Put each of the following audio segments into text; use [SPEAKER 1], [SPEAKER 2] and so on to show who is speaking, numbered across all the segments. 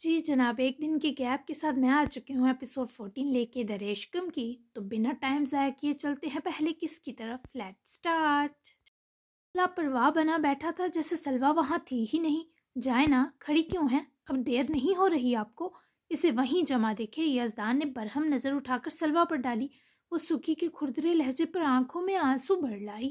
[SPEAKER 1] جی جناب، ایک دن کے گیپ کے ساتھ میں آ چکی ہوں ایپیسوڈ 14 لے کے دریشکم کی. تو بنا ٹائم ضائع کیے چلتے ہیں پہلے کس کی طرف. Late start. لاپرواہ بنا بیٹھا تھا جیسے سلوا وہاں تھی ہی نہیں. جائے نا، کھڑی کیوں ہیں؟ اب دیر نہیں ہو رہی آپ کو؟ اسے وہیں جمع دیکھے یزدان نے برہم نظر اٹھا کر سلوا پر ڈالی. وہ سکھی کے کھردرے لہجے پر آنکھوں میں آنسو بھر لائی.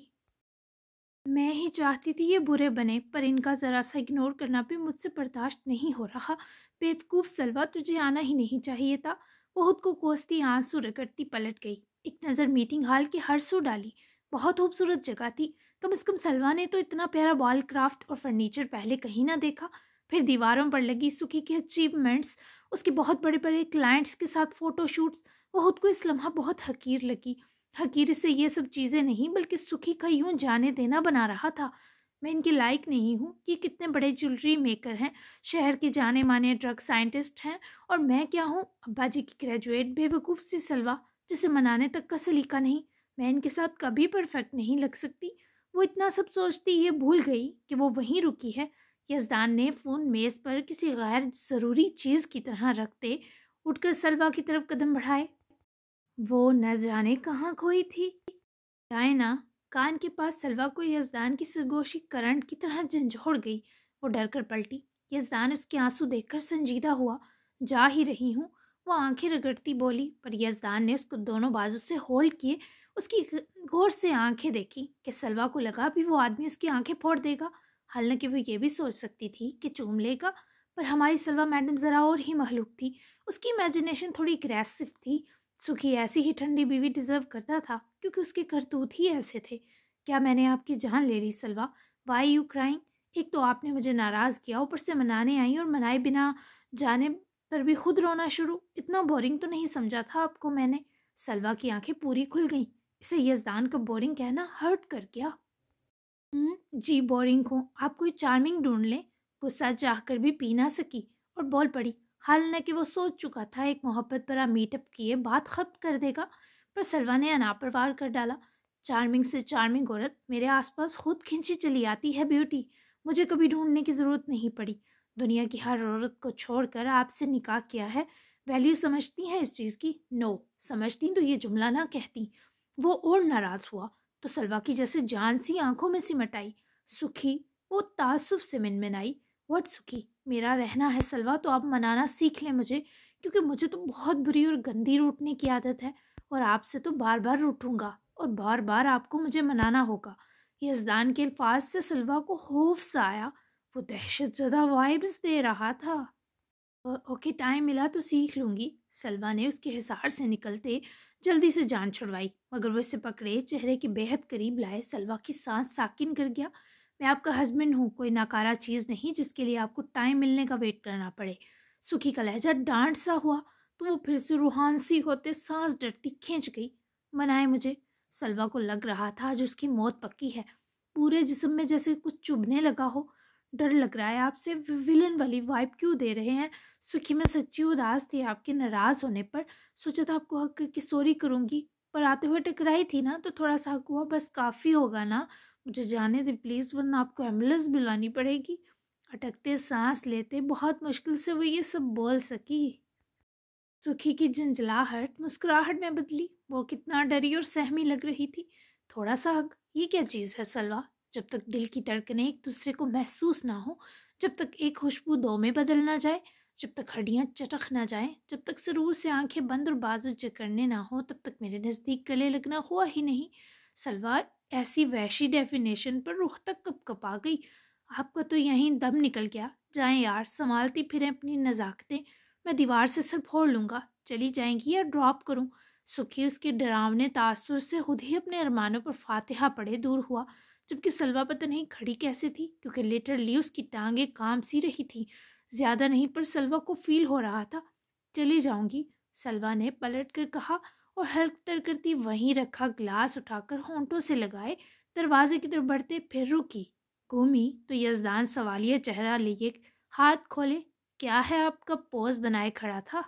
[SPEAKER 1] میں ہی چاہتی تھی یہ برے بنے، پر ان کا ذرا سا اگنور کرنا بھی مجھ سے برداشت نہیں ہو رہا. بیوقوف سلوا، تجھے آنا ہی نہیں چاہیے تھا. وہ خود کو کوستی آنسو رگڑتی پلٹ گئی. ایک نظر میٹنگ ہال کے ہر سو ڈالی. بہت خوبصورت جگہ تھی. کم از کم سلوا نے تو اتنا پیارا وال کرافٹ اور فرنیچر پہلے کہیں نہ دیکھا. پھر دیواروں پر لگی سکھی کے اچیومنٹس، اس کے بہت بڑے بڑے کلائنٹس کے ساتھ فوٹو شوٹس. وہ خود کو اس لمحہ بہت حقیر لگی. حقیر سے یہ سب چیزیں نہیں بلکہ سکھی کا یوں جانے دینا بنا رہا تھا. میں ان کے لائق نہیں ہوں. یہ کتنے بڑے جیولری میکر ہیں، شہر کے جانے مانے ڈرگ سائنٹسٹ ہیں، اور میں کیا ہوں؟ ابا جی کی گریجویٹ بے وقوف سی سلوا، جسے منانے تک کا سلیقہ نہیں. میں ان کے ساتھ کبھی پرفیکٹ نہیں لگ سکتی. وہ اتنا سب سوچتی یہ بھول گئی کہ وہ وہیں رکی ہے. یزدان نے فون میز پر کسی غیر ضروری چیز کی طرح رکھتے اٹھ کر سلوا کی طرف قدم بڑھائے. وہ نہ جانے کہاں کھوئی تھی. ڈائنا کان کے پاس سلوا کو یزدان کی سرگوشی کرنٹ کی طرح جھنجھوڑ گئی. وہ ڈر کر پلٹی. یزدان اس کے آنسو دیکھ کر سنجیدہ ہوا. جا ہی رہی ہوں، وہ آنکھیں رگڑتی بولی. پر یزدان نے اس کو دونوں بازو سے ہولڈ کیے. اس کی غور سے آنکھیں دیکھی کہ سلوا کو لگا بھی وہ آدمی اس کی آنکھیں پھوڑ دے گا. حالانکہ وہ یہ بھی سوچ سکتی تھی کہ چوم لے گا. پر ہماری سلوا میڈم ذرا اور ہی مخلوق تھی. اس کی امیجنیشن تھوڑی اگریسو تھی. سکھی ایسی ہی ٹھنڈی بیوی ڈیزرو کرتا تھا کیونکہ اس کے کرتوت ہی ایسے تھے. کیا میں نے آپ کی جان لے لی سلوا؟ Why you crying? ایک تو آپ نے مجھے ناراض کیا، اوپر سے منانے آئی اور منائے بنا جانے پر بھی خود رونا شروع. اتنا بورنگ تو نہیں سمجھا تھا آپ کو میں نے. سلوا کی آنکھیں پوری کھل گئیں. اسے یزدان کا بورنگ کہنا ہرٹ کر گیا. جی بورنگ ہوں. آپ کوئی چارمنگ ڈھونڈ لیں. غصہ چاہ کر بھی پی نہ سکی اور بول پڑی. حالانکہ وہ سوچ چکا تھا ایک محبت برا میٹ اپ کیے بات ختم کر دے گا، پر سلوا نے اناپروار کر ڈالا. چارمنگ سے چارمنگ عورت میرے آس پاس خود کھنچی چلی آتی ہے بیوٹی. مجھے کبھی ڈھونڈنے کی ضرورت نہیں پڑی. دنیا کی ہر عورت کو چھوڑ کر آپ سے نکاح کیا ہے. ویلیو سمجھتی ہیں اس چیز کی؟ نو. سمجھتی تو یہ جملہ نہ کہتی. وہ اور ناراض ہوا تو سلوا کی جیسے جان سی آنکھوں میں سمٹ آئی. سکھی، وہ تعصب سے منمنائی. واٹ سکھی؟ میرا رہنا ہے سلوا تو آپ منانا سیکھ لیں مجھے، کیونکہ مجھے تو بہت بری اور گندی روٹنے کی عادت ہے، اور آپ سے تو بار بار روٹوں گا اور بار بار آپ کو مجھے منانا ہوگا. یزدان کے الفاظ سے سلوا کو خوف سا آیا. وہ دہشت زدہ وائبز دے رہا تھا. اوکے، ٹائم ملا تو سیکھ لوں گی. سلوا نے اس کے حصار سے نکلتے جلدی سے جان چھڑوائی، مگر وہ اسے پکڑے چہرے کے بے حد قریب لائے. سلوا کی سانس ساکن کر گیا. میں آپ کا ہسبینڈ ہوں، کوئی ناکارہ چیز نہیں جس کے لیے آپ کو ٹائم ملنے کا ویٹ کرنا پڑے. سکھی کا لہجہ ڈانٹ سا ہوا تو وہ پھر سے روحان سی ہوتے سانس ڈرتی کھینچ گئی. منائے مجھے. سلوا کو لگ رہا تھا آج اس کی موت پکی ہے. پورے جسم میں جیسے کچھ چبھنے لگا ہو. ڈر لگ رہا ہے آپ سے. ولن والی وائب کیوں دے رہے ہیں؟ سکھی میں سچی اداس تھی آپ کے ناراض ہونے پر. سوچا تھا آپ کو حق کر کے سوری کروں گی، پر آتے ہوئے ٹکرائی تھی نا تو تھوڑا سا حق ہوا، بس کافی ہوگا نا. مجھے جانے دے پلیز، ورنہ آپ کو ایمبولینس بلانی پڑے گی. اٹکتے سانس لیتے بہت مشکل سے وہ یہ سب بول سکی. سکھی کی جھنجھلاہٹ مسکراہٹ میں بدلی. وہ کتنا ڈری اور سہمی لگ رہی تھی. تھوڑا سا حق، یہ کیا چیز ہے سلوا؟ جب تک دل کی دھڑکنیں ایک دوسرے کو محسوس نہ ہو، جب تک ایک خوشبو دو میں بدل نہ جائے، جب تک ہڈیاں چٹک نہ جائیں، جب تک سرور سے آنکھیں بند اور بازو جکڑنے نہ ہو، تب تک میرے نزدیک گلے لگنا ہوا ہی نہیں. سلوا ایسی وحشی ڈیفینیشن پر رخ تک کپ کپا گئی. آپ کا تو یہیں دم نکل گیا. جائیں یار، سنبھالتی پھریں اپنی نزاکتیں. میں دیوار سے سر پھوڑ لوں گا. چلی جائیں گی یا ڈراپ کروں؟ سکھی اس کے ڈراونے تاثر سے خود ہی اپنے ارمانوں پر فاتحہ پڑے دور ہوا. جبکہ سلوا پتہ نہیں کھڑی کیسے تھی، کیونکہ لیٹرلی اس کی ٹانگیں کام سی رہی تھی. زیادہ نہیں پر سلوا کو فیل ہو رہا تھا. چلی جاؤں گی، سلوا نے پلٹ کر کہا اور ہلک تر کرتی وہیں رکھا گلاس اٹھا کر ہونٹوں سے لگائے دروازے کی طرف بڑھتے پھر رکی. گھومی تو یزدان سوالیہ چہرہ لیے ہاتھ کھولے. کیا ہے آپ کا پوز بنائے کھڑا تھا؟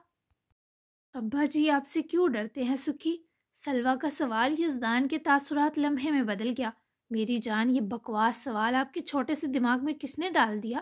[SPEAKER 1] ابا جی آپ سے کیوں ڈرتے ہیں سکھی؟ سلوا کا سوال یزدان کے تاثرات لمحے میں بدل گیا. میری جان، یہ بکواس سوال آپ کے چھوٹے سے دماغ میں کس نے ڈال دیا؟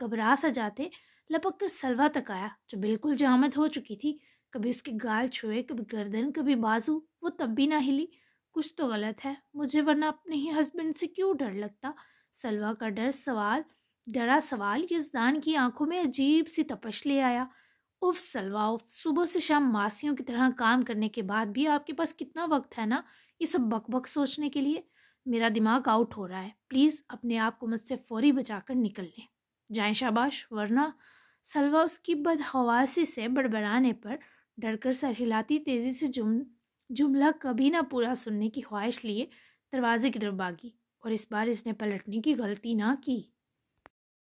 [SPEAKER 1] گھبرا سا جاتے لپک کر سلویٰ تک آیا جو بالکل جامد ہو چکی تھی. کبھی اس کے گال چھوئے، کبھی گردن، کبھی بازو. وہ تب بھی نہ ہلی. کچھ تو غلط ہے مجھے، ورنہ اپنے ہی ہسبینڈ سے کیوں ڈر لگتا؟ سلویٰ کا ڈرا سوال یزدان کی آنکھوں میں عجیب سی تپش لے آیا. اف سلویٰ اف، صبح سے شام ماسیوں کی طرح کام کرنے کے بعد بھی آپ کے پاس کتنا وقت ہے نا یہ سب بک بک سوچنے کے لیے؟ میرا دماغ آؤٹ ہو رہا ہے. پلیز اپنے آپ کو مجھ سے فوری بچا کر نکل لیں. جائیں شاباش، ورنہ. سلویٰ اس کی بدحواسی سے بڑبڑانے پر ڈر کر سر ہلاتی تیزی سے جملہ کبھی نہ پورا سننے کی خواہش لیے دروازے کی طرف بھاگی. اور اس بار اس نے پلٹنے کی غلطی نہ کی.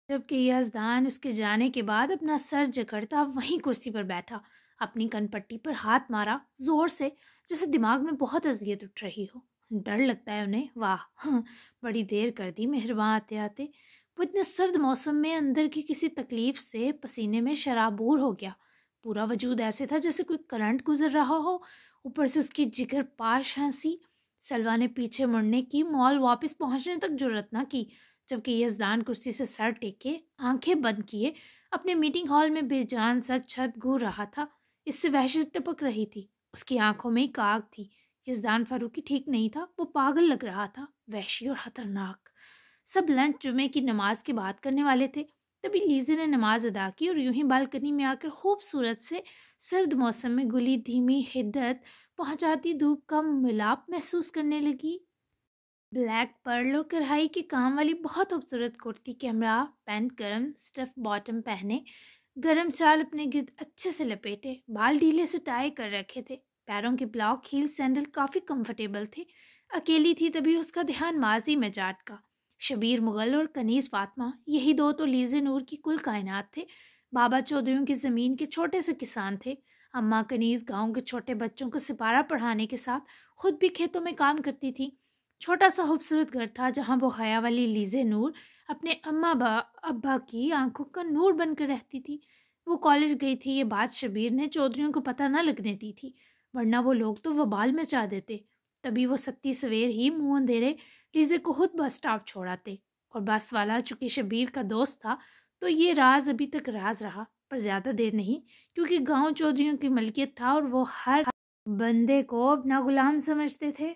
[SPEAKER 1] جبکہ یزدان اس کے جانے کے بعد اپنا سر جکڑتا وہیں کرسی پر بیٹھا، اپنی کن پٹی پر ہاتھ مارا زور سے، جیسے دماغ میں بہت اذیت اٹھ رہی ہو. ڈر لگتا ہے انہیں؟ واہ بڑی دیر کر دی مہرباں آتے آتے. وہ اتنے سرد موسم میں اندر کی کسی تکلیف سے پسینے میں شرابور ہو گیا. پورا وجود ایسے تھا جیسے کوئی کرنٹ گزر رہا ہو. اوپر سے اس کی جگر پاش ہنسی. سلویٰ نے پیچھے مڑنے کی، مال واپس پہنچنے تک جرت نہ کی، جبکہ یزدان کرسی سے سر ٹیکے آنکھیں بند کیے اپنے میٹنگ ہال میں بے جان سا چھت گھور رہا تھا. اس سے وحشت ٹپک رہی تھی. اس کی آنکھوں میں ایک آگ تھی. یزدان فاروقی ٹھیک نہیں تھا. وہ پاگل لگ رہا تھا، وحشی اور خطرناک. سب لنچ جمعے کی نماز کی بات کرنے والے تھے. تبھی لیزے نے نماز ادا کی اور یوں ہی بالکنی میں آ کر خوبصورت سے سرد موسم میں گلی دھیمی حدت پہنچاتی دھوپ کا ملاپ محسوس کرنے لگی. بلیک پرل اور کڑھائی کے کام والی بہت خوبصورت کرتی کے ہمراہ پینٹ گرم اسٹف باٹم پہنے، گرم چال اپنے گرد اچھے سے لپیٹے، بال ڈھیلے سے ٹائی کر رکھے تھے. پیروں کے بلاک ہیل سینڈل کافی کمفرٹیبل تھے. اکیلی تھی تبھی اس کا دھیان ماضی میں جاٹ کا. شبیر مغل اور کنیز فاطمہ، یہی دو تو لیزے نور کی کل کائنات تھے. بابا چودھریوں کی زمین کے چھوٹے سے کسان تھے. اماں کنیز گاؤں کے چھوٹے بچوں کو سپارہ پڑھانے کے ساتھ خود بھی کھیتوں میں کام کرتی تھی. چھوٹا سا خوبصورت گھر تھا جہاں وہ حیا والی لیزے نور اپنے اماں ابا کی آنکھوں کا نور بن کر رہتی تھی. وہ کالج گئی تھی، یہ بات شبیر نے چودھریوں کو پتہ نہ لگنے دی تھی، ورنہ وہ لوگ تو وبال مچا دیتے. تبھی وہ ستی سویر ہی منہ اندھیرے لیزے کو خود بس اسٹاپ چھوڑاتے. اور بس والا چونکہ شبیر کا دوست تھا تو یہ راز ابھی تک راز رہا، پر زیادہ دیر نہیں، کیونکہ گاؤں چودھریوں کی ملکیت تھا اور وہ ہر بندے کو اپنا غلام سمجھتے تھے.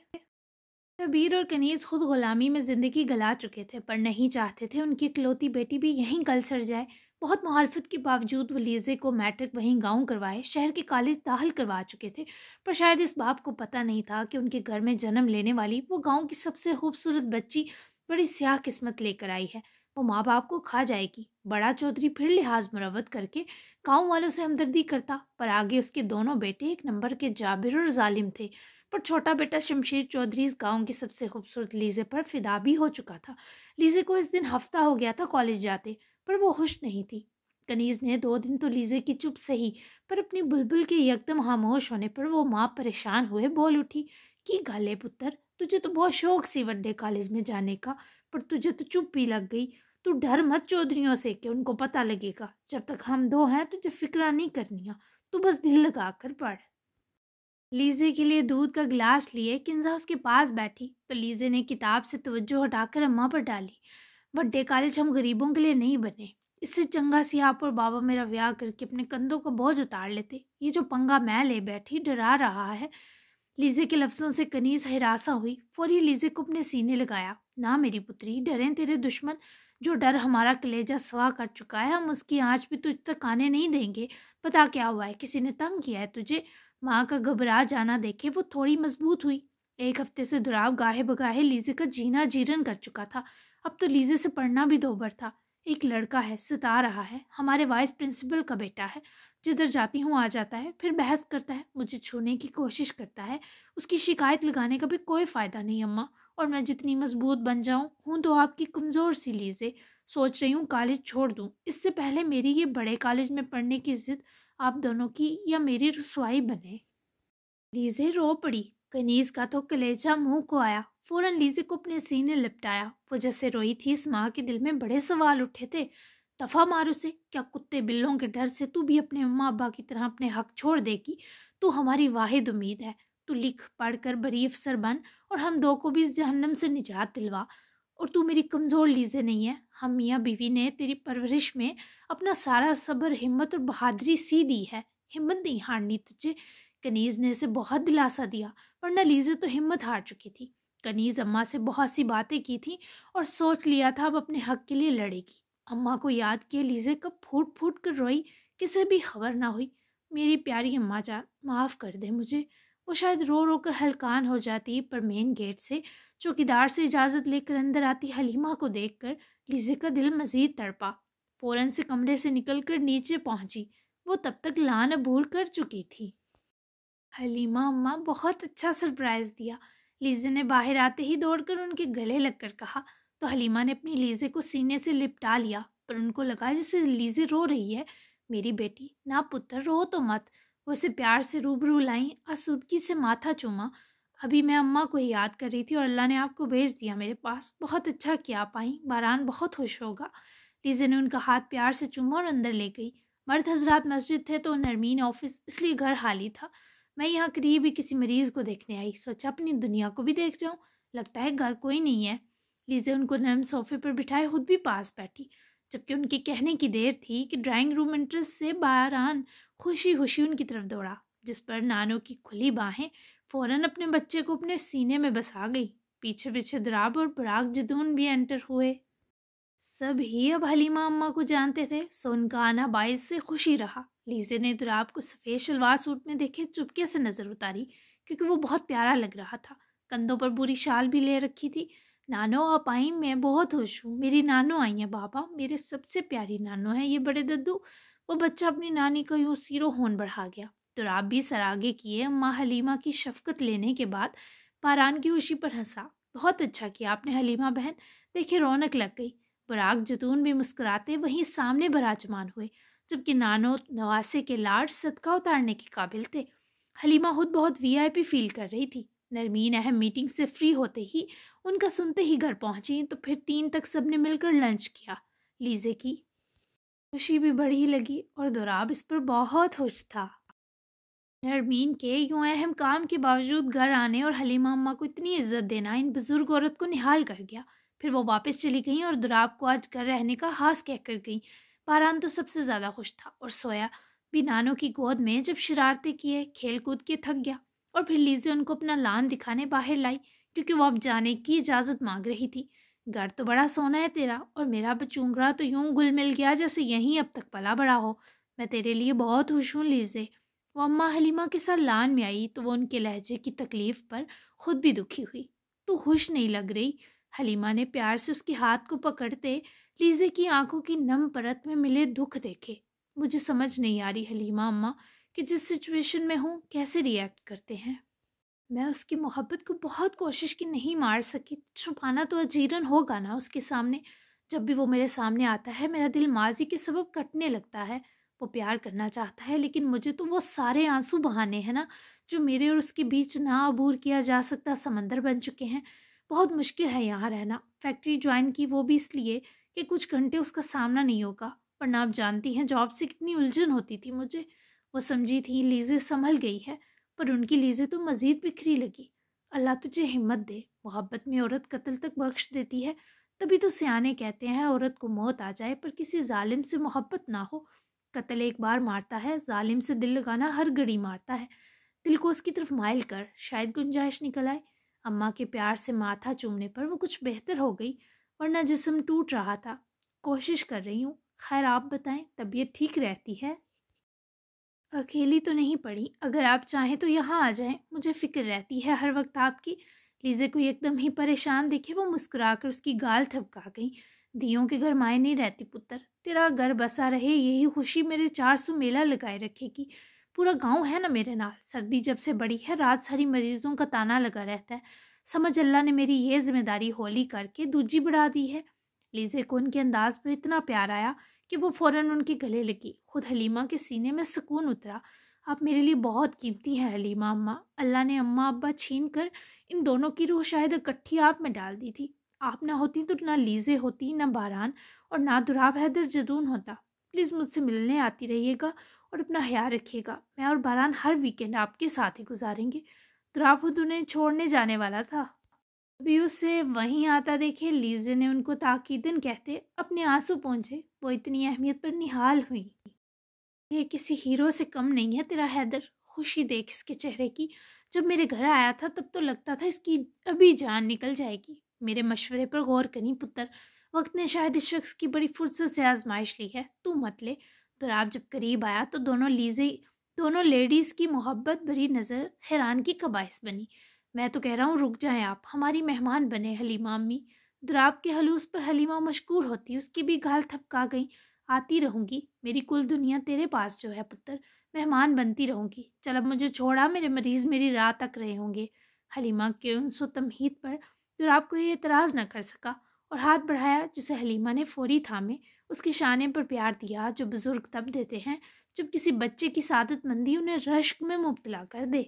[SPEAKER 1] شبیر اور کنیز خود غلامی میں زندگی گلا چکے تھے، پر نہیں چاہتے تھے ان کی اکلوتی بیٹی بھی یہیں گل سڑ جائے. بہت مخالفت کے باوجود وہ لیزے کو میٹرک وہیں گاؤں کروائے، شہر کے کالج داخل کروا چکے تھے. پر شاید اس باپ کو پتہ نہیں تھا کہ ان کے گھر میں جنم لینے والی وہ گاؤں کی سب سے خوبصورت بچی بڑی سیاہ قسمت لے کر آئی ہے. وہ ماں باپ کو کھا جائے گی. بڑا چودھری پھر لحاظ مروت کر کے گاؤں والوں سے ہمدردی کرتا، پر آگے اس کے دونوں بیٹے ایک نمبر کے جابر اور ظالم تھے. پر چھوٹا بیٹا شمشیر چودھری اس گاؤں کی سب سے خوبصورت لیزے پر فدا بھی ہو چکا تھا. لیزے کو اس دن ہفتہ ہو گیا تھا کالج جاتے، پر وہ خوش نہیں تھی. کنیز نے 2 دن تو لیزے کی چپ سہی، پر اپنی بلبل کے یکدم خاموش ہونے پر وہ ماں پریشان ہوئے بول اٹھی، کی گالے پتر، تجھے تو بہت شوق سی وڈے کالج میں جانے کا، پر تجھے تو چپ بھی لگ گئی. تو ڈر مت چودھریوں سے کہ ان کو پتہ لگے گا. جب تک ہم 2 ہیں تجھے فکرہ نہیں کرنیاں، تو بس دل لگا کر پڑھ. لیزے کے لیے دودھ کا گلاس لیے کنزا اس کے پاس بیٹھی تو لیزے نے کتاب سے توجہ ہٹا کر اماں پر ڈالی. وڈے کالج ہم غریبوں کے لیے نہیں بنے. اس سے چنگا سی آپ اور بابا میرا ویاہ کر کے اپنے کندھوں کا بوجھ اتار لیتے. یہ جو پنگا میں لے بیٹھی ڈرا رہا ہے. لیزے کے لفظوں سے کنیز ہراساں ہوئی. فوری لیزے کو اپنے سینے لگایا. نہ میری پتری، ڈریں تیرے دشمن. جو ڈر ہمارا کلیجہ سوا کر چکا ہے، ہم اس کی آنچ بھی تجھ تک آنے نہیں دیں گے. پتا کیا ہوا ہے؟ کسی نے تنگ کیا ہے تجھے؟ ماں کا گھبرا جانا دیکھے وہ تھوڑی مضبوط ہوئی. 1 ہفتے سے دراو گاہے بگاہے لیزے کا جینا جیرن کر چکا تھا. اب تو لیزے سے پڑھنا بھی دوبر تھا. ایک لڑکا ہے، ستا رہا ہے، ہمارے وائس پرنسپل کا بیٹا ہے. جدھر جاتی ہوں آ جاتا ہے، پھر بحث کرتا ہے، مجھے چھونے کی کوشش کرتا ہے. اس کی شکایت لگانے کا بھی کوئی فائدہ نہیں اماں. اور میں جتنی مضبوط بن جاؤں ہوں تو آپ کی کمزور سی لیزے. سوچ رہی ہوں کالج چھوڑ دوں، اس سے پہلے میری یہ بڑے کالج میں پڑھنے کی ضد آپ دونوں کی یا میری رسوائی بنے. لیزے رو پڑی. کنیز کا تو کلیجہ منہ کو آیا. فوراً لیزے کو اپنے سینے لپٹایا. وہ جیسے روئی تھی، اس ماں کے دل میں بڑے سوال اٹھے تھے. دفعہ مار اسے. کیا کتے بلوں کے ڈر سے تو بھی اپنے اماں ابا کی طرح اپنے حق چھوڑ دے گی؟ تو ہماری واحد امید ہے. تو لکھ پڑھ کر بڑی افسر بن اور ہم 2 کو بھی اس جہنم سے نجات دلوا. اور تو میری کمزور لیزے نہیں ہے. ہم میاں بیوی نے تیری پرورش میں اپنا سارا صبر، ہمت اور بہادری سی دی ہے. ہمت نہیں ہارنی تجھے. کنیز نے اسے بہت دلاسا دیا، ورنہ لیزے تو ہمت ہار چکی تھی. کنیز اماں سے بہت سی باتیں کی تھی اور سوچ لیا تھا اب اپنے حق کے لیے لڑے گی. اماں کو یاد کیے لیزے کب پھوٹ پھوٹ کر روئی، کسے بھی خبر نہ ہوئی. میری پیاری اماں جان، معاف کر دے مجھے. وہ شاید رو رو کر ہلکان ہو جاتی، پر مین گیٹ سے چوکیدار سے اجازت لے کر اندر آتی حلیمہ کو دیکھ کر لیزے کا دل مزید تڑپا. فوراً سے کمرے سے نکل کر نیچے پہنچی. وہ تب تک لان عبور کر چکی تھی. حلیمہ اماں بہت اچھا سرپرائز دیا. لیزے نے باہر آتے ہی دوڑ کر ان کے گلے لگ کر کہا تو حلیمہ نے اپنی لیزے کو سینے سے لپٹا لیا، پر ان کو لگا جیسے لیزے رو رہی ہے. میری بیٹی، نہ پتر رو تو مت. وہ اسے پیار سے روبرو لائیں، آسودگی سے ماتھا چوما. ابھی میں اماں کو ہی یاد کر رہی تھی اور اللہ نے آپ کو بھیج دیا میرے پاس. بہت اچھا کیا آپ آئیں، باران بہت خوش ہوگا. لیزے نے ان کا ہاتھ پیار سے چوما اور اندر لے گئی. مرد حضرات مسجد تھے تو نرمین آفس، اس لیے گھر خالی تھا. میں یہاں قریب ہی کسی مریض کو دیکھنے آئی، سوچا اپنی دنیا کو بھی دیکھ جاؤں. لگتا ہے گھر کوئی نہیں ہے. لیزے ان کو نرم صوفے پر بٹھائے خود بھی پاس بیٹھی، جبکہ ان کے کہنے کی دیر تھی کہ ڈرائنگ روم انٹرس سے باران خوشی خوشی ان کی طرف دوڑا، جس پر نانو کی کھلی باہیں فوراً اپنے بچے کو اپنے سینے میں بسا گئی. پیچھے پیچھے دراب اور براق جدون بھی انٹر ہوئے. سب ہی اب حلیمہ اماں کو جانتے تھے، سو ان کا آنا باعث سے خوشی رہا. لیزے نے دراب کو سفید شلوار سوٹ میں دیکھے چپکے سے نظر اتاری، کیونکہ وہ بہت پیارا لگ رہا تھا. کندھوں پر پوری شال بھی لے رکھی تھی. نانو آپ آئیں، میں بہت خوش ہوں. میری نانو آئی ہیں بابا، میرے سب سے پیاری نانو ہے یہ بڑے ددو. وہ بچہ اپنی نانی کا یوں سیرو ہون بڑھا گیا. دراب بھی سراغے کیے. اماں حلیمہ کی شفقت لینے کے بعد باران کی خوشی پر ہنسا. بہت اچھا کیا آپ نے حلیمہ بہن، دیکھے رونق لگ گئی. براق جتون بھی مسکراتے وہیں سامنے براجمان ہوئے، جبکہ نانو نواسے کے لاڈ صدقہ اتارنے کے قابل تھے. حلیمہ خود بہت وی آئی پی فیل کر رہی تھی. نرمین اہم میٹنگ سے فری ہوتے ہی ان کا سنتے ہی گھر پہنچی، تو پھر 3 تک سب نے مل کر لنچ کیا. لیزے کی خوشی بھی بڑی لگی اور دراب اس پر بہت خوش تھا. نرمین کے یوں اہم کام کے باوجود گھر آنے اور حلیمہ اماں کو اتنی عزت دینا ان بزرگ عورت کو نہال کر گیا. پھر وہ واپس چلی گئیں اور دراب کو آج گھر رہنے کا خاص کہہ کر گئیں. باران تو سب سے زیادہ خوش تھا اور سویا بھی نانو کی گود میں، جب شرارتیں کیے کھیل کود کے تھک گیا. اور پھر لیزے ان کو اپنا لان دکھانے باہر لائی، کیونکہ وہ اب جانے کی اجازت مانگ رہی تھی. گھر تو بڑا سونا ہے تیرا، اور میرا بچونگڑا تو یوں گل مل گیا جیسے یہیں اب تک پلا بڑا ہو. میں تیرے لیے بہت خوش ہوں لیزے. وہ اماں حلیمہ کے ساتھ لان میں آئی تو وہ ان کے لہجے کی تکلیف پر خود بھی دکھی ہوئی. تو خوش نہیں لگ رہی. حلیمہ نے پیار سے اس کے ہاتھ کو پکڑتے لیزے کی آنکھوں کی نم پرت میں ملے دکھ دیکھے. مجھے سمجھ نہیں آ رہی حلیمہ اماں کہ جس سچویشن میں ہوں کیسے ریئیکٹ کرتے ہیں. میں اس کی محبت کو بہت کوشش کی نہیں مار سکی. چھپانا تو اجیرن ہوگا نا اس کے سامنے. جب بھی وہ میرے سامنے آتا ہے میرا دل ماضی کے سبب کٹنے لگتا ہے. وہ پیار کرنا چاہتا ہے، لیکن مجھے تو وہ سارے آنسو بہانے ہیں نا جو میرے اور اس کے بیچ نہ عبور کیا جا سکتا سمندر بن چکے ہیں. بہت مشکل ہے یہاں رہنا. فیکٹری جوائن کی وہ بھی اس لیے کہ کچھ گھنٹے اس کا سامنا نہیں ہوگا، ورنہ آپ جانتی ہیں جاب سے کتنی الجھن ہوتی تھی مجھے. وہ سمجھی تھی لیزے سنبھل گئی ہے، پر ان کی لیزے تو مزید بکھری لگی. اللہ تجھے ہمت دے. محبت میں عورت قتل تک بخش دیتی ہے. تبھی تو سیانے کہتے ہیں عورت کو موت آ جائے پر کسی ظالم سے محبت نہ ہو. قتل ایک بار مارتا ہے، ظالم سے دل لگانا ہر گھڑی مارتا ہے. دل کو اس کی طرف مائل کر، شاید گنجائش نکل آئے. اماں کے پیار سے ماتھا چومنے پر وہ کچھ بہتر ہو گئی، ورنہ جسم ٹوٹ رہا تھا. کوشش کر رہی ہوں. خیر آپ بتائیں، طبیعت ٹھیک رہتی ہے؟ اکیلی تو نہیں پڑی. اگر آپ چاہیں تو یہاں آ جائیں، مجھے فکر رہتی ہے ہر وقت آپ کی. لیزے کو ایک دم ہی پریشان دیکھے وہ مسکرا کر اس کی گال تھپکا گئی. دیوں کے گھر مائیں نہیں رہتی پتر. تیرا گھر بسا رہے یہی خوشی میرے 400 میلہ لگائے رکھے گی. پورا گاؤں ہے نا میرے نال. سردی جب سے بڑی ہے رات ساری مریضوں کا تانا لگا رہتا ہے. سمجھ اللہ نے میری یہ ذمہ داری ہولی کر کے دوجی بڑھا دی ہے. لیزے کو ان کے انداز پر اتنا پیار آیا کہ وہ فوراً ان کے گلے لگی. خود حلیمہ کے سینے میں سکون اترا. آپ میرے لیے بہت قیمتی ہیں حلیمہ اماں. اللہ نے اماں ابا چھین کر ان دونوں کی روح شاید اکٹھی آپ میں ڈال دی تھی. آپ نہ ہوتی تو نہ لیزے ہوتی، نہ باران، اور نہ دراب حیدر جدون ہوتا. پلیز مجھ سے ملنے آتی رہیے گا اور اپنا خیال رکھیے گا. میں اور باران ہر ویکینڈ آپ کے ساتھ ہی گزاریں گے. دراب خود انہیں چھوڑنے جانے والا تھا. ابھی اسے وہیں آتا دیکھے لیزے نے ان کو تاکیدن کہتے اپنے آنسو پونچھے وہ اتنی اہمیت پر نہال ہوئی۔ یہ کسی ہیرو سے کم نہیں ہے تیرا حیدر، خوشی دیکھ اس کے چہرے کی۔ جب میرے گھر آیا تھا تب تو لگتا تھا اس کی ابھی جان نکل جائے گی۔ میرے مشورے پر غور کریں پتر، وقت نے شاید اس شخص کی بڑی فرصت سے آزمائش لی ہے، تو مت لے۔ دوراب جب قریب آیا تو دونوں لیڈیز کی محبت بھری نظر حیرانگی کا باعث بنی۔ میں تو کہہ رہا ہوں رک جائیں آپ، ہماری مہمان بنے حلیمہ امی۔ دوراب کے حلوس پر حلیمہ مشکور ہوتی، اس کی بھی گال تھپکا گئی۔ آتی رہوں گی، میری کل دنیا تیرے پاس جو ہے پتر، مہمان بنتی رہوں گی۔ چل اب مجھے چھوڑا، میرے مریض میری راہ تک رہے ہوں گے۔ حلیمہ کے انس و تمہید پر دوراب کو یہ اعتراض نہ کر سکا اور ہاتھ بڑھایا جسے حلیمہ نے فوری تھامے، اس کے شانے پر پیار دیا جو بزرگ تب دیتے ہیں جب کسی بچے کی سعادت مندی انہیں رشک میں مبتلا کر دے۔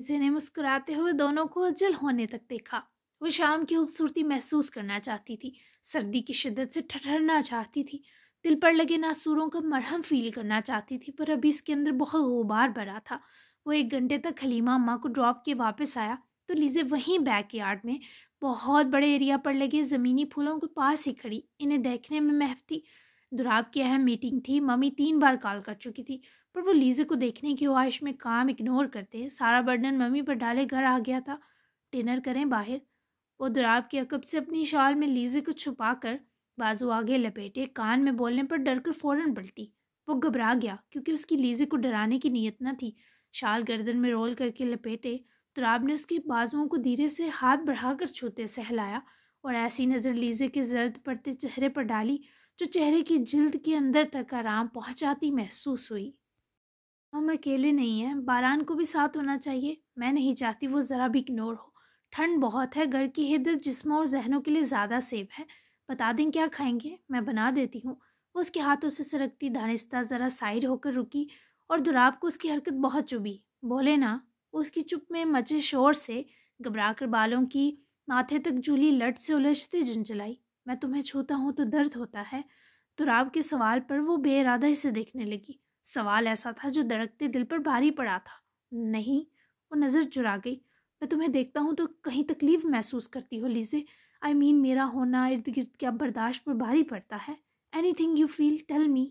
[SPEAKER 1] کسی نے مسکراتے ہوئے دونوں کو اجل ہونے تک دیکھا۔ وہ شام کی خوبصورتی محسوس کرنا چاہتی تھی، سردی کی شدت سے ٹھٹھرنا چاہتی تھی، دل پر لگے ناسوروں کا مرہم فیل کرنا چاہتی تھی، پر ابھی اس کے اندر بہت غبار بھرا تھا۔ وہ 1 گھنٹے تک حلیمہ اماں کو ڈراپ کے واپس آیا تو لیزے وہیں بیک یارڈ میں بہت بڑے ایریا پر لگے زمینی پھولوں کے پاس ہی کھڑی انہیں دیکھنے میں محو تھی۔ دوراب کی اہم میٹنگ تھی، ممی 3 بار کال کر چکی تھی، پر وہ لیزے کو دیکھنے کی خواہش میں کام اگنور کرتے سارا برڈن ممی پر ڈالے گھر آ گیا تھا۔ ڈنر کریں باہر۔ وہ دوراب کے عقب سے اپنی شال میں لیزے کو چھپا کر بازو آگے لپیٹے کان میں بولنے پر ڈر کر فوراً پلٹی۔ وہ گھبرا گیا کیونکہ اس کی لیزے کو ڈرانے کی نیت نہ تھی۔ شال گردن میں رول کر کے لپیٹے دوراب نے اس کے بازوؤں کو دھیرے سے ہاتھ بڑھا کر چھوتے سہلایا اور ایسی نظر لیزے کے زرد پڑتے چہرے پر ڈالی جو چہرے کی جلد کے اندر تک آرام پہنچاتی محسوس ہوئی۔ ہم اکیلے نہیں ہیں، باران کو بھی ساتھ ہونا چاہیے۔ میں نہیں چاہتی وہ ذرا بھی اگنور ہو۔ ٹھنڈ بہت ہے، گھر کی حدت جسموں اور ذہنوں کے لیے زیادہ سیف ہے۔ بتا دیں کیا کھائیں گے، میں بنا دیتی ہوں۔ وہ اس کے ہاتھوں سے سرکتی دانستہ ذرا سائڈ ہو کر رکی اور دوراب کو اس کی حرکت بہت چبھی۔ بولے نا، وہ اس کی چپ میں مچے شور سے گھبرا کر بالوں کی ماتھے تک جولی لٹ سے الجھتے جھنجھلائی۔ میں تمہیں چھوتا ہوں تو درد ہوتا ہے۔ دوراب کے سوال پر وہ بے ارادہ اسے دیکھنے لگی۔ سوال ایسا تھا جو دھڑکتے دل پر بھاری پڑا تھا۔ نہیں، وہ نظر چرا گئی۔ میں تمہیں دیکھتا ہوں تو کہیں تکلیف محسوس کرتی ہو لیزے؟ میرا ہونا ارد گرد کیا برداشت پر بھاری پڑتا ہے؟ Anything you feel tell me.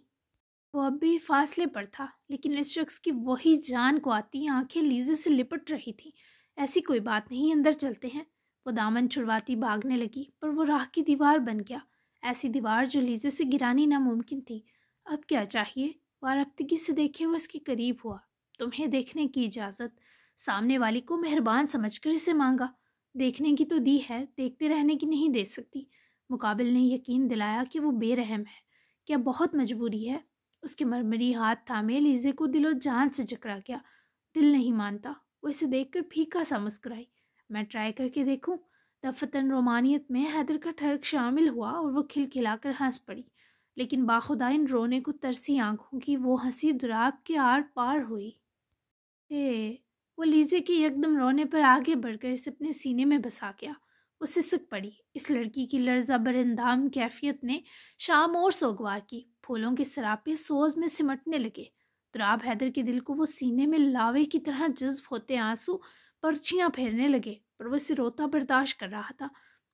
[SPEAKER 1] وہ اب بھی فاصلے پر تھا، لیکن اس شخص کی وہی جان کو آتی آنکھیں لیزے سے لپٹ رہی تھیں۔ ایسی کوئی بات نہیں، اندر چلتے ہیں۔ وہ دامن چھڑواتی بھاگنے لگی، پر وہ راہ کی دیوار بن گیا، ایسی دیوار جو لیزے سے گرانی ناممکن تھی۔ اب کیا چاہیے؟ وارفتگی سے دیکھے وہ اس کے قریب ہوا۔ تمہیں دیکھنے کی اجازت؟ سامنے والی کو مہربان سمجھ کر اسے مانگا۔ دیکھنے کی تو دی ہے، دیکھتے رہنے کی نہیں دے سکتی۔ مقابل نے یقین دلایا کہ وہ بے رحم ہے۔ کیا بہت مجبوری ہے؟ اس کے مرمری ہاتھ تھامے لیزے کو دل و جان سے جکڑا گیا۔ دل نہیں مانتا۔ وہ اسے دیکھ کر پھیکا سا مسکرائی۔ میں ٹرائی کر کے دیکھوں؟ دفتن رومانیت میں حیدر کا ٹھڑک شامل ہوا اور وہ کھلکھلا کر ہنس پڑی، لیکن باخدا ان رونے کو ترسی آنکھوں کی وہ ہنسی دوراب کے آر پار ہوئی۔ وہ لیزے کے یکدم رونے پر آگے بڑھ کر اسے اپنے سینے میں بسا گیا۔ وہ سسک پڑی۔ اس لڑکی کی لرزہ براندام کیفیت نے شام اور سوگوار کی۔ پھولوں کے سراپے سوز میں سمٹنے لگے۔ دوراب حیدر کے دل کو وہ سینے میں لاوے کی طرح جذب ہوتے آنسو پرچیاں پھیرنے لگے، پر وہ اسے روتا برداشت کر رہا تھا۔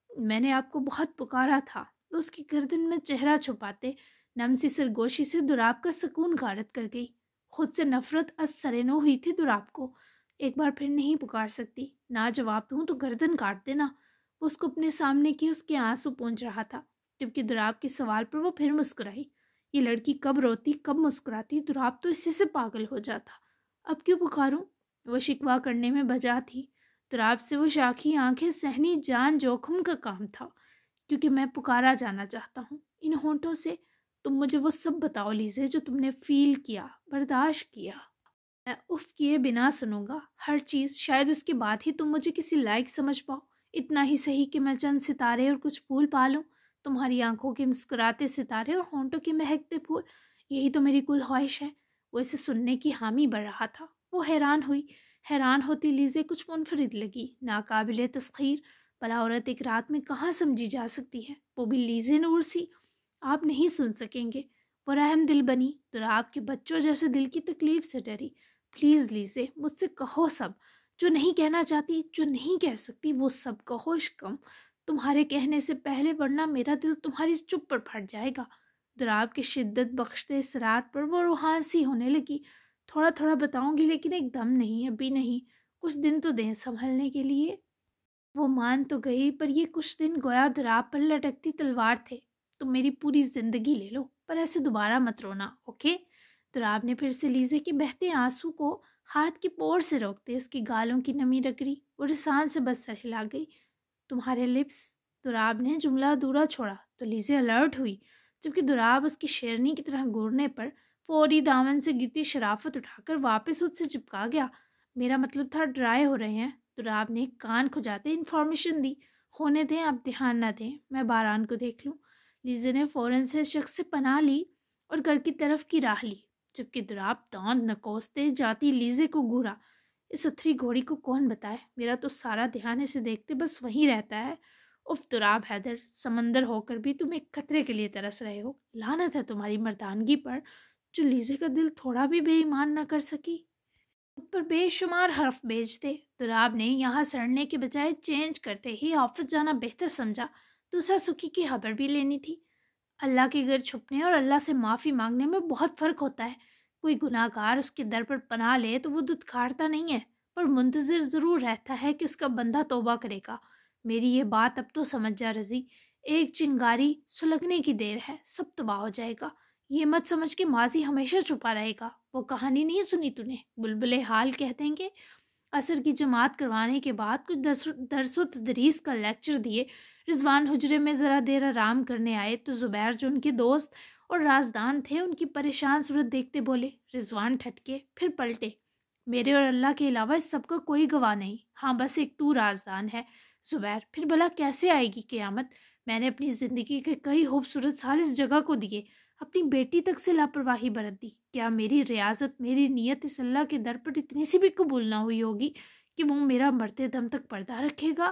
[SPEAKER 1] میں نے آپ کو بہت پکارا تھا۔ اس کی گردن میں چہرہ چھپاتے نم سی سرگوشی سے دوراب کا سکون غارت کر گئی۔ خود سے نفرت از سرنو ہوئی تھی دوراب کو۔ ایک بار پھر نہیں پکار سکتی، نہ جواب دوں تو گردن کاٹ دینا۔ وہ اس کو اپنے سامنے کی اس کے آنسو پونچھ رہا تھا، جبکہ دوراب کے سوال پر وہ پھر مسکرائی۔ یہ لڑکی کب روتی کب مسکراتی، دوراب تو اسی سے پاگل ہو جاتا۔ اب کیوں پکاروں؟ وہ شکوہ کرنے میں بجا تھی۔ دوراب سے وہ شاخی آنکھیں سہنی جان جوخم کا کام تھا، کیونکہ میں پکارا جانا چاہتا ہوں ان ہونٹوں سے۔ تم مجھے وہ سب بتاؤ لیزے جو تم نے فیل کیا، برداشت کیا۔ میں اف کیے بنا سنوں گا ہر چیز، شاید اس کے بعد ہی تم مجھے کسی لائق سمجھ پاؤ۔ اتنا ہی صحیح کہ میں چند ستارے اور کچھ پھول پالوں، تمہاری آنکھوں کے مسکراتے ستارے اور ہونٹوں کے مہکتے پھول، یہی تو میری کل خواہش ہے۔ وہ اسے سننے کی حامی بڑھ رہا تھا۔ وہ حیران ہوئی۔ حیران ہوتی لیزے کچھ منفرد لگی، ناقابل تسخیر۔ بلا عورت ایک رات میں کہاں سمجھی جا سکتی ہے، وہ بھی لیزے نور سی؟ آپ نہیں سن سکیں گے۔ وہ رحم دل بنی، دوراب کے بچوں جیسے دل کی تکلیف سے ڈری۔ پلیز لیزے، مجھ سے کہو سب، جو نہیں کہنا چاہتی، جو نہیں کہہ سکتی، وہ سب کہو کم تمہارے کہنے سے پہلے، ورنہ میرا دل تمہاری چپ پر پھٹ جائے گا۔ دراب کے شدت بخشتے اصرار پر وہ روحان سی ہونے لگی۔ تھوڑا تھوڑا بتاؤں گی، لیکن ایک دم نہیں، ابھی نہیں، کچھ دن تو دیں سنبھلنے کے لیے۔ وہ مان تو گئی، پر یہ کچھ دن گویا دراب پر لٹکتی تلوار تھے۔ تم میری پوری زندگی لے لو، پر ایسے دوبارہ مت رونا، اوکے؟ دراب نے پھر سے لیزے کے بہتے آنسو کو ہاتھ کی پور سے روکتے اس کی گالوں کی نمی رگڑی۔ وہ رسان سے بس سر ہلا گئی۔ تمہارے لپس، دراب نے جملہ ادھورا چھوڑا تو لیزے الرٹ ہوئی، جبکہ دراب اس کی شیرنی کی طرح گورنے پر فوری دامن سے گرتی شرافت اٹھا کر واپس اس سے چپکا گیا۔ میرا مطلب تھا ڈرائی ہو رہے ہیں۔ دراب نے کان کھجاتے انفارمیشن دی۔ ہونے دیں، اب دھیان نہ دیں، میں باران کو دیکھ لوں۔ لیزے نے فوراً سے شخص سے پناہ لی اور گھر کی طرف کی راہ لی، جبکہ دراب دانت نکوستے جاتی لیزے کو گھورا۔ اس اتھری گھوڑی کو کون بتائے، میرا تو سارا دھیان اسے دیکھتے بس وہیں رہتا ہے۔ اف دراب حیدر، سمندر ہو کر بھی تم ایک خطرے کے لیے ترس رہے ہو۔ لعنت ہے تمہاری مردانگی پر، جو لیزے کا دل تھوڑا بھی بے ایمان نہ کر سکی۔ پر بے شمار حرف بیچتے دراب نے یہاں سڑنے کے بجائے چینج کرتے ہی آفس جانا بہتر سمجھا۔ دوسرا سکھی کی خبر بھی لینی تھی۔ اللہ کے گھر چھپنے اور اللہ سے معافی مانگنے میں بہت فرق ہوتا ہے۔ کوئی گناہ گار اس کے در پر پناہ لے تو وہ دھتکارتا نہیں ہے، پر منتظر ضرور رہتا ہے کہ اس کا بندہ توبہ کرے گا۔ میری یہ بات اب تو سمجھ جا رضی، ایک چنگاری سلگنے کی دیر ہے، سب تباہ ہو جائے گا۔ یہ مت سمجھ کے ماضی ہمیشہ چھپا رہے گا۔ وہ کہانی نہیں سنی تو نے، بلبلے حال کہہ دیں گے؟ عصر کی جماعت کروانے کے بعد کچھ درس و تدریس کا لیکچر دیے رضوان حجرے میں ذرا دیر آرام کرنے آئے تو زبیر جو ان کے دوست اور رازدان تھے ان کی پریشان صورت دیکھتے بولے۔ رضوان ٹھٹکے، پھر پلٹے۔ میرے اور اللہ کے علاوہ اس سب کا کوئی گواہ نہیں، ہاں بس ایک تو رازدان ہے۔ زبیر، پھر بھلا کیسے آئے گی قیامت؟ میں نے اپنی زندگی کے کئی خوبصورت سال اس جگہ کو دیے، اپنی بیٹی تک سے لاپرواہی برت دی۔ کیا میری ریاضت، میری نیت اس اللہ کے در پر اتنی سی بھی قبول نہ ہوئی ہوگی کہ وہ میرا مرتے دم تک پردہ رکھے گا؟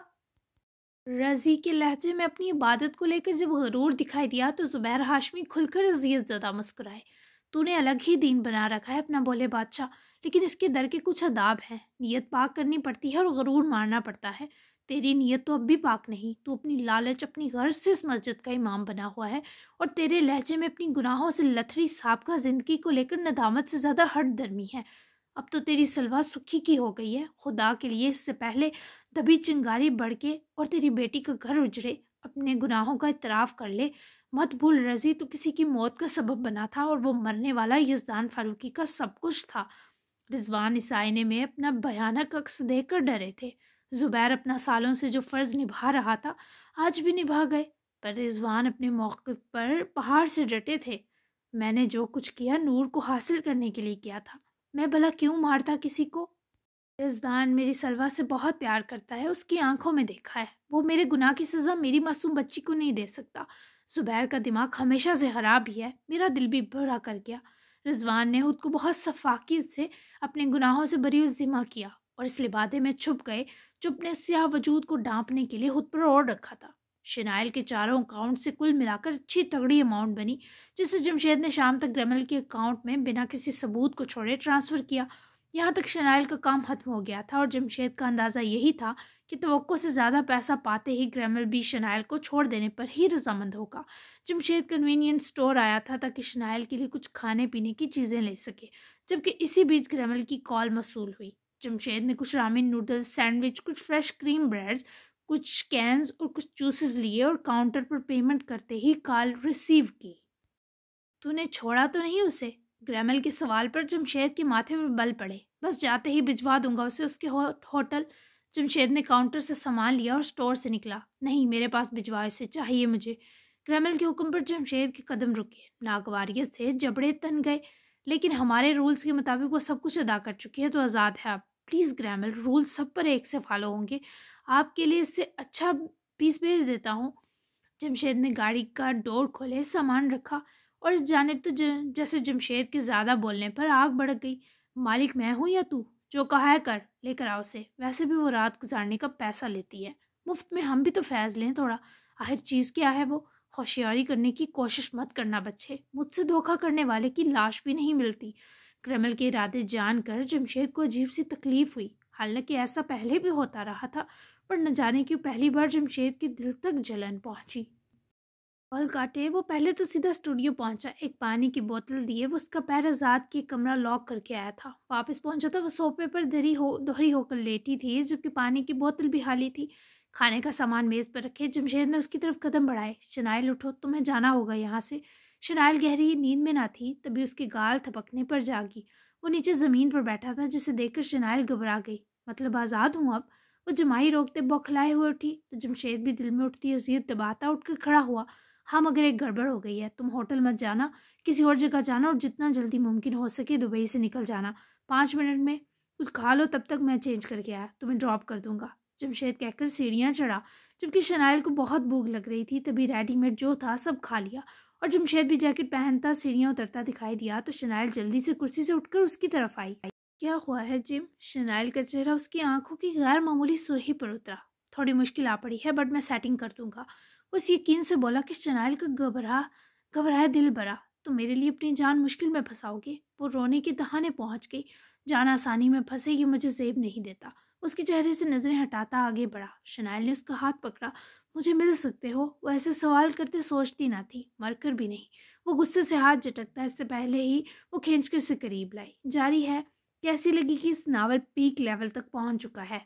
[SPEAKER 1] رضی کے لہجے میں اپنی عبادت کو لے کر جب غرور دکھائی دیا تو زبیر ہاشمی کھل کر اذیت زدہ مسکرائے۔ تو نے الگ ہی دین بنا رکھا ہے اپنا، بولے بادشاہ، لیکن اس کے در کے کچھ آداب ہیں۔ نیت پاک کرنی پڑتی ہے اور غرور مارنا پڑتا ہے۔ تیری نیت تو اب بھی پاک نہیں، تو اپنی لالچ، اپنی غرض سے اس مسجد کا امام بنا ہوا ہے، اور تیرے لہجے میں اپنی گناہوں سے لتھڑی سابقہ زندگی کو لے کر ندامت سے زیادہ ہٹ درمی ہے۔ اب تو تیری سلوا سکھی کی ہو گئی ہے۔ خدا کے لیے اس سے پہلے دبی چنگاری بڑھ کے اور تیری بیٹی کا گھر اجڑے، اپنے گناہوں کا اعتراف کر لے۔ مت بھول رضی، تو کسی کی موت کا سبب بنا تھا، اور وہ مرنے والا یزدان فاروقی کا سب کچھ تھا۔ رضوان اس آئینے میں اپنا بھیانک عکس دیکھ کر ڈرے تھے۔ زبیر اپنا سالوں سے جو فرض نبھا رہا تھا آج بھی نبھا گئے، پر رضوان اپنے موقف پر پہاڑ سے ڈٹے تھے۔ میں نے جو کچھ کیا نور کو حاصل کرنے کے لیے کیا تھا، میں بھلا کیوں مارتا کسی کو؟ یزدان میری سلوا سے بہت پیار کرتا ہے، اس کی آنکھوں میں دیکھا ہے، وہ میرے گناہ کی سزا میری معصوم بچی کو نہیں دے سکتا۔ زبیر کا دماغ ہمیشہ سے خراب ہی ہے، میرا دل بھی برا کر گیا۔ رضوان نے خود کو بہت شفافیت سے اپنے گناہوں سے بری ذمہ کیا اور اس لبادے میں چھپ گئے جو اپنے سیاہ وجود کو ڈانپنے کے لیے خود پر اوڑھ رکھا تھا۔ شنائل کے چاروں اکاؤنٹ سے کل ملا کر اچھی تگڑی اماؤنٹ بنی، جسے جمشید نے شام تک گریمل کے اکاؤنٹ میں بنا کسی ثبوت کو چھوڑے ٹرانسفر کیا۔ یہاں تک شنائل کا کام ختم ہو گیا تھا، اور جمشید کا اندازہ یہی تھا کہ توقع سے زیادہ پیسہ پاتے ہی گریمل بھی شنائل کو چھوڑ دینے پر ہی رضامند ہوگا۔ جمشید کنوینئنس اسٹور آیا تھا تاکہ شنائل کے لیے کچھ کھانے پینے کی چیزیں لے سکے، جبکہ اسی بیچ گریمل کی کال موصول ہوئی۔ جمشید نے کچھ رامن نوڈلز، سینڈوچ، کچھ فریش کریم بریڈز، کچھ کینز اور کچھ جوسز لیے اور کاؤنٹر پر پیمنٹ کرتے ہی کال ریسیو کی۔ تو نے چھوڑا تو نہیں اسے؟ گریمل کے سوال پر جمشید کے ماتھے پر بل پڑے۔ بس جاتے ہی بھجوا دوں گا اسے اس کے ہوٹل۔ جمشید نے کاؤنٹر سے سامان لیا اور اسٹور سے نکلا۔ نہیں، میرے پاس بھجوا، اسے چاہیے مجھے۔ گریمل کے حکم پر جمشید کے قدم رکے، ناگواریت سے جبڑے تن گئے۔ لیکن ہمارے رولز کے مطابق وہ سب کچھ ادا کر چکی ہے، تو آزاد ہے اب۔ پلیز گریمل، رولز سب پر ایک سے فالو ہوں گے، آپ کے لیے اس سے اچھا پیس بھیج دیتا ہوں۔ جمشید نے گاڑی کا ڈور کھولے، سامان رکھا اور اس جانب تو جیسے جمشید کے زیادہ بولنے پر آگ بھڑک گئی۔ مالک میں ہوں یا تو؟ جو کہا ہے کر، لے کر آؤ اسے، ویسے بھی وہ رات گزارنے کا پیسہ لیتی ہے، مفت میں ہم بھی تو فیض لیں تھوڑا۔ آخر چیز کیا ہے وہ؟ ہوشیاری کرنے کی کوشش مت کرنا بچے، مجھ سے دھوکہ کرنے والے کی لاش بھی نہیں ملتی۔ گریمل کے ارادے جان کر جمشید کو عجیب سی تکلیف ہوئی۔ حالانکہ ایسا پہلے بھی ہوتا رہا تھا، پر نہ جانے کیوں پہلی بار جمشید کے دل تک جلن پہنچی۔ کال کاٹے وہ پہلے تو سیدھا اسٹوڈیو پہنچا، ایک پانی کی بوتل دیے وہ اس کا پیر آزاد کے کمرہ لاک کر کے آیا تھا۔ واپس پہنچا تو وہ صوفے پر دوہری ہو کر لیٹی تھی، جبکہ پانی کی بوتل بھی خالی تھی۔ کھانے کا سامان میز پر رکھے جمشید نے اس کی طرف قدم بڑھائے۔ شنائل اٹھو، تمہیں جانا ہوگا یہاں سے۔ شنائل گہری نیند میں نہ تھی، تبھی اس کے گال تھپکنے پر جاگی۔ وہ نیچے زمین پر بیٹھا تھا، جسے دیکھ کر شنائل گھبرا گئی۔ مطلب آزاد ہوں اب؟ وہ جمائی روکتے بوکھلائے ہوئے اٹھی تو جمشید بھی دل میں اٹھتی اذیت دباتا اٹھ کر کھڑا ہوا۔ ہاں مگر ایک گڑبڑ ہو گئی ہے، تم ہوٹل مت جانا، کسی اور جگہ جانا، اور جتنا جلدی ممکن ہو سکے دبئی سے نکل جانا۔ 5 منٹ میں کچھ کھا لو، تب تک میں چینج کر کے آیا تمہیں ڈراپ کر دوں گا، جمشید کہہ کر سیڑھیاں چڑھا۔ جبکہ شنائل کو بہت بھوک لگ رہی تھی، تبھی ریڈی میڈ جو تھا سب کھا لیا اور جمشید بھی جیکٹ پہنتا سیڑھیاں اترتا دکھائی دیا تو شنائل جلدی سے کرسی سے اٹھ کر اس کی طرف آئی۔ کیا ہوا ہے جم؟ شنائل کا چہرہ اس کی آنکھوں کی غیر معمولی سرخی پر اترا۔ تھوڑی مشکل آ پڑی ہے، بٹ میں سیٹنگ کر دوں گا، اس یقین سے بولا کہ شنائل کا گھبرایا دل بھرا۔ تو میرے لیے اپنی جان مشکل میں پھنساؤ گے؟ وہ رونے کے دہانے پہنچ گئی۔ جان آسانی میں پھنسے یہ مجھے زیب نہیں دیتا۔ اس کے چہرے سے نظریں ہٹاتا آگے بڑھا۔ شنائل نے اس کا ہاتھ پکڑا۔ مجھے مل سکتے ہو؟ وہ ایسے سوال کرتے سوچتی نہ تھی، مر کر بھی نہیں۔ وہ غصے سے ہاتھ جھٹکتا اس سے پہلے ہی وہ کھینچ کر سے قریب لائی۔ جاری ہے، کیسی لگی کہ اس ناول پیک لیول تک پہنچ چکا ہے؟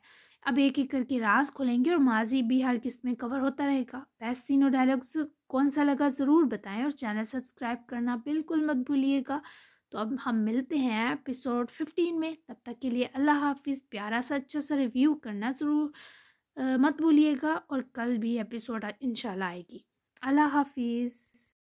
[SPEAKER 1] اب ایک ایک کر کے راز کھلیں گے اور ماضی بھی ہر قسط میں کور ہوتا رہے گا۔ بیسٹ سین اور ڈائلاگز کون سا لگا ضرور بتائیں، اور چینل سبسکرائب کرنا بالکل مت بھولیے گا۔ تو اب ہم ملتے ہیں ایپیسوڈ 15 میں، تب تک کے لیے اللہ حافظ۔ پیارا سا اچھا سا ریویو کرنا ضرور مت بھولیے گا، اور کل بھی ایپیسوڈ انشاءاللہ آئے گی۔ اللہ حافظ۔